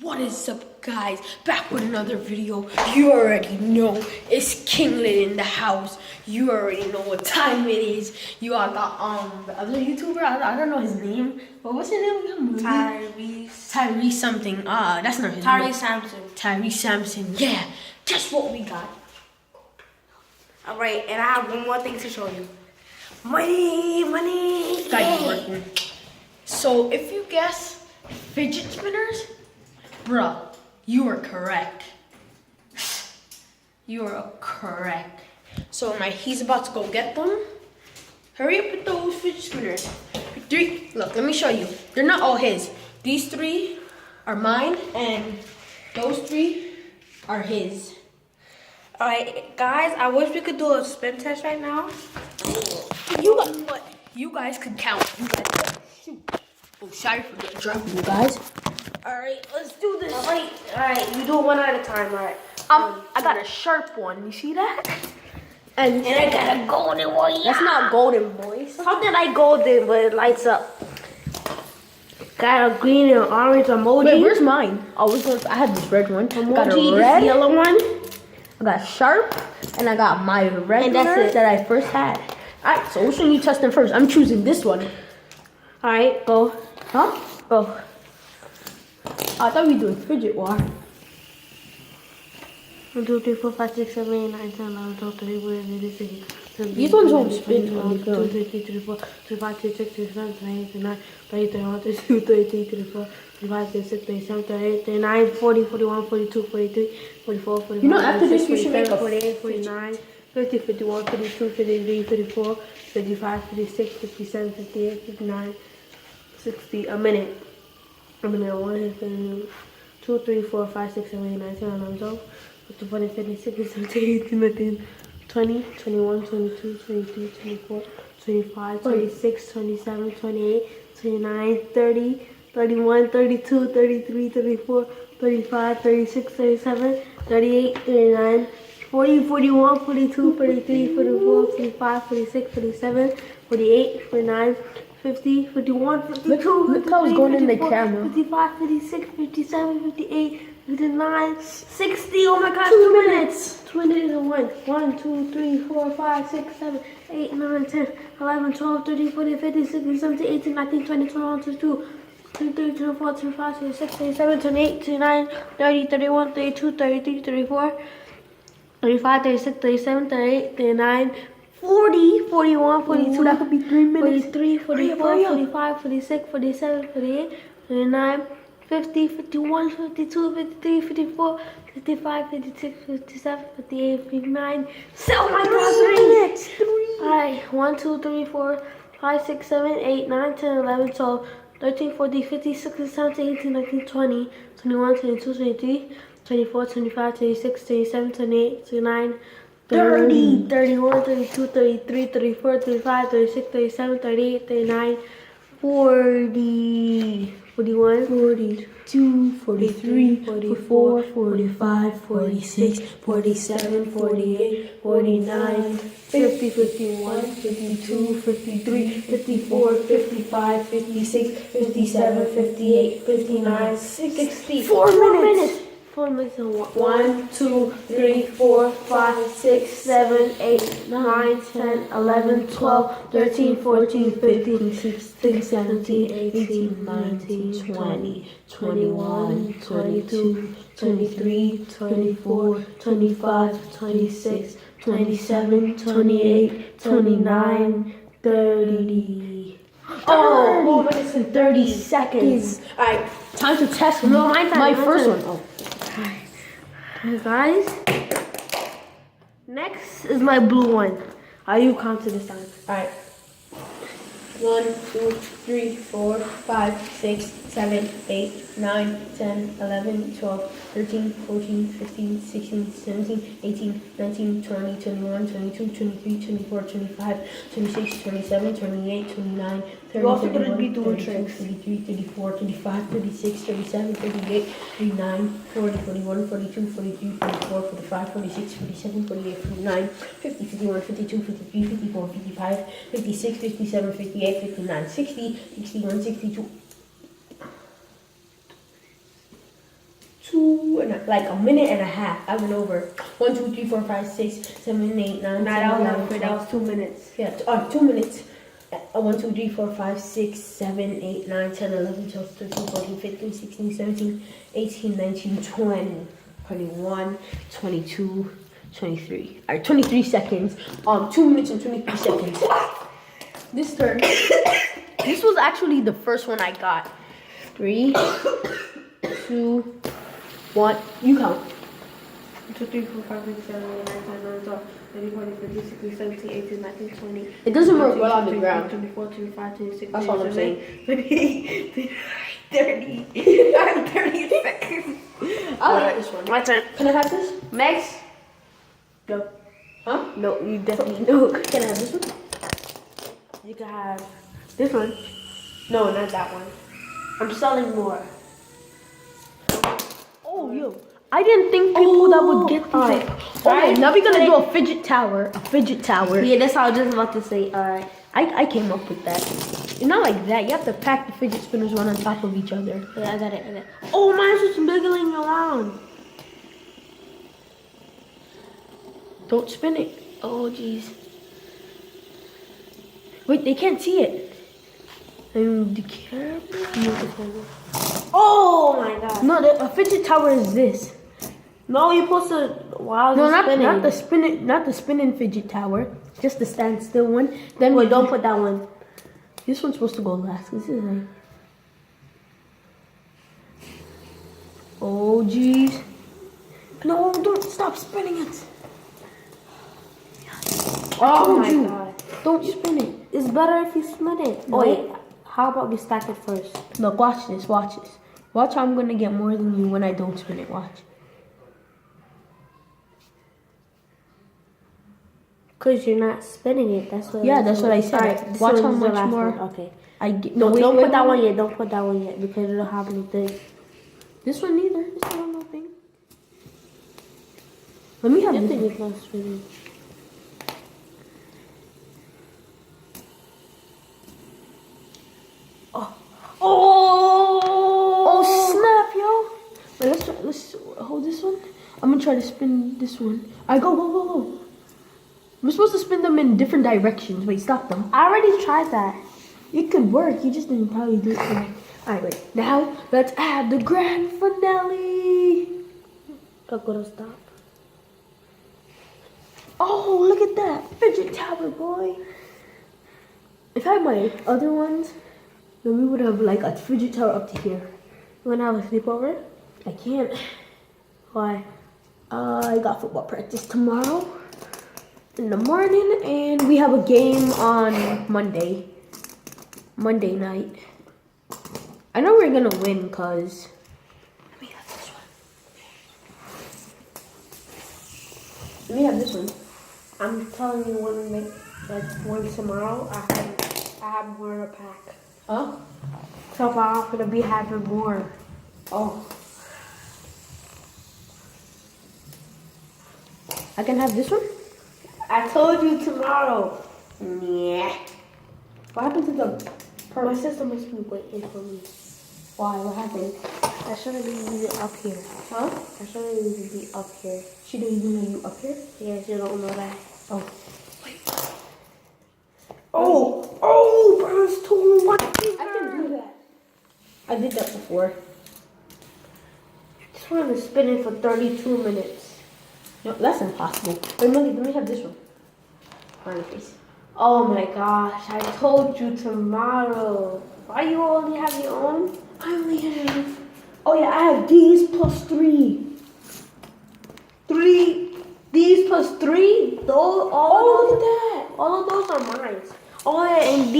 What is up, guys? Back with another video. You already know it's Kinglet in the house. You already know what time it is. You all got the other YouTuber. I don't know his name, but what's his name again? Tyrese something. That's not his name. Tyrese Sampson. Yeah. Guess what we got? All right, and I have one more thing to show you. Money. Guys, working. So if you guess fidget spinners. Bruh, you are correct. You are correct. So he's about to go get them. Hurry up with those fidget spinners. Look, let me show you. They're not all his. These 3 are mine, and those 3 are his. All right, guys, I wish we could do a spin test right now. You guys could count. You guys could shoot. Oh, sorry for getting dropped, you guys. All right, let's do this. All right, you do it one at a time. All right. I got a sharp one. You see that? And I got a golden one. Yeah. That's not golden, boys. Something like golden, but it lights up. Got a green and orange emoji. Wait, where's mine? I had this red one. Emoji, got a red, this yellow one. I got sharp, and I got my regular that I first had. All right, so which one you testing first? I'm choosing this one. All right, go. Huh? Go. I thought we were doing fidget war. 1, 2, 3, 4, 5, 6, 7, 8, 9, 10, 11, 12, 13, 14, 15, 16. These ones won't spin. 1, 2, 3, 4, 35, 36, 37, 38, 39, 40, 41, 42, 43, 44, 45, 46, 47, 48, 49, 40, 41, 42, 43, 44, 45, you know, after this, we should make a 48, 49, 50, 51, 52, 53, 54, 55, 56, 57, 58, 59, 60. A minute. 1, 2, 3, 4, 5, 6, 7, 8, 9, 10, 11, 12, 13, 14, 15, 16, 17, 18, 19, 20, 21, 22, 23, 24, 25, 26, 27, 28, 29, 30, 31, 32, 33, 34, 35, 36, 37, 38, 39, 40, 41, 42, 43, 44, 45, 46, 47, 48, 49, 50, 51, 52, look how it's going in the camera. 55, 56, 57, 58, 59, 60. Oh my gosh, 2 minutes. 2 minutes and 1, 2, 3, 4, 5, 6, 7, 8, 9, 10, 11, 12, 13, 14, 15, 16, 17, 18, 19, 20, 21, 22, 23, 24, 25, 26, 27, 28, 29, 30, 31, 32, 33, 34, 35, 36, 37, 38, 39, 40, 41, 42, that could be 3 minutes. 43, 44, 45, 46, 47, 48, 49, 50, 51, 52, 53, 54, 55, 56, 57, 58, 59. Oh my God, 3 minutes. Alright, 1, 2, 3, 4, 5, 6, 7, 8, 9, 10, 11, 12, 13, 14, 15, 16, 17, 18, 19, 20, 21, 22, 23, 24, 25, 26, 27, 28, 29, 30, 31, 32, 33, 34, 35, 36, 37, 38, 39, 40, 41, 42, 43, 44, 45, 46, 47, 48, 49, 50, 51, 52, 53, 54, 55, 56, 57, 58, 59, 60. 4 minutes. 4 minutes and 1, 2, 3, 4, 5, 6, 7, 8, 9, 10, 11, 12, 13, 14, 15, 16, 17, 18, 19, 20, 21, 22, 23, 24, 25, 26, 27, 28, 29, 30. Oh, 4 minutes and 30 seconds. Alright, time to test my first one. Oh. Hey guys, next is my blue one. How you count to this time? Alright. 1, 2, 3, 4, 5, 6, 7, 8, 9, 10, 11, 12, 13, 14, 15, 16, 17, 18, 19, 20, 21, 22, 23, 24, 25, 26, 27, 28, 29, 30, You're also 31, gonna be doing 32, tricks. 33, 34, 35, 36, 37, 38, 39, 40, 41, 42, 43, 44, 45, 46, 47, 48, 49, 50, 51, 52, 53, 54, 55, 56, 57, 58, 59, 60, 61, 62. like a minute and a half. I went over. 1, 2, 3, 4, 5, 6, 7, 8, 9, 10, That 11, was 12. 2 minutes. Yeah, 2 minutes. 1, 2, 3, 4, 5, 6, 7, 8, 9, 10, 11, 12, 13, 14, 15, 16, 17, 18, 19, 20, 21, 22, 23. Alright, 23 seconds. 2 minutes and 23 seconds. This turn. This was actually the first one I got. 3, 2, 1. You count. 2, 3, 4, 5, 6, 7, 8, 9, 10, 11, 12, 13, 14, 15, 16, 17, 18, 19, 20. It doesn't work well on the ground. 24, 25, 26, That's all I'm saying. 28, 30, 30 seconds. I like this one. My turn. Can I have this? Next. No. Huh? No, you definitely no. Can I have this one? You can have this one. No, not that one. I'm selling more. Oh, yo. I didn't think people that would get these. Alright. Alright, now we're gonna do a fidget tower. A fidget tower. Yeah, that's how I was just about to say. Alright. I came up with that. It's not like that. You have to pack the fidget spinners one on top of each other. Yeah, I got it. Oh, mine's just wiggling around. Don't spin it. Oh, jeez. Wait, they can't see it. Be careful. Oh my god. No, a fidget tower is this. No, you're supposed to. Wow, no, not the spinning fidget tower. Just the standstill one. Then wait, don't put that one. This one's supposed to go last. This is like. Oh jeez. No, don't stop spinning it. Oh my god. Don't spin it. It's better if you spin it. No. Oh wait, how about we stack it first? Look, watch this. Watch this. Watch how I'm gonna get more than you when I don't spin it. Watch. Cause you're not spinning it. That's what. Yeah, that's what I said. Alright, watch how much more. One. Okay. I get. No, No, don't put that one yet. Don't put that one yet because it'll have anything. This one neither. This one nothing. Let me have this. Thing is not spinning. Oh snap, yo! Wait, let's hold this one. I'm gonna try to spin this one. Alright, go. We're supposed to spin them in different directions. Wait, stop them. I already tried that. It could work. You just didn't probably do it right. Alright, wait. Now let's add the grand finale. I'm gonna stop. Oh, look at that fidget tower, boy. If I had my other ones, then we would have like a fidget tower up to here. You wanna have a sleepover? I can't. Why? I got football practice tomorrow in the morning, and we have a game on Monday night. I know we're gonna win, cause let me have this one. Let me have this one. I'm telling you, one tomorrow, I have more in a pack. Huh? So I'm gonna be having more. Oh. I can have this one? I told you tomorrow. Yeah. What happened to the My sister must be waiting for me. Why? What happened? I shouldn't leave it up here. Huh? I shouldn't even be up here. She didn't even know you up here? Yeah, she don't know that. Oh. Wait. Oh, burns to one. I can do that. I did that before. This one is spinning for 32 minutes. No, that's impossible. Wait, Molly, let me have this one. On your face. Oh my gosh, I told you tomorrow. Why you only have your own? I only have. Oh yeah, I have these plus 3. 3. These plus 3? Those, Oh, look at that. all of those are mine. Oh yeah, and these.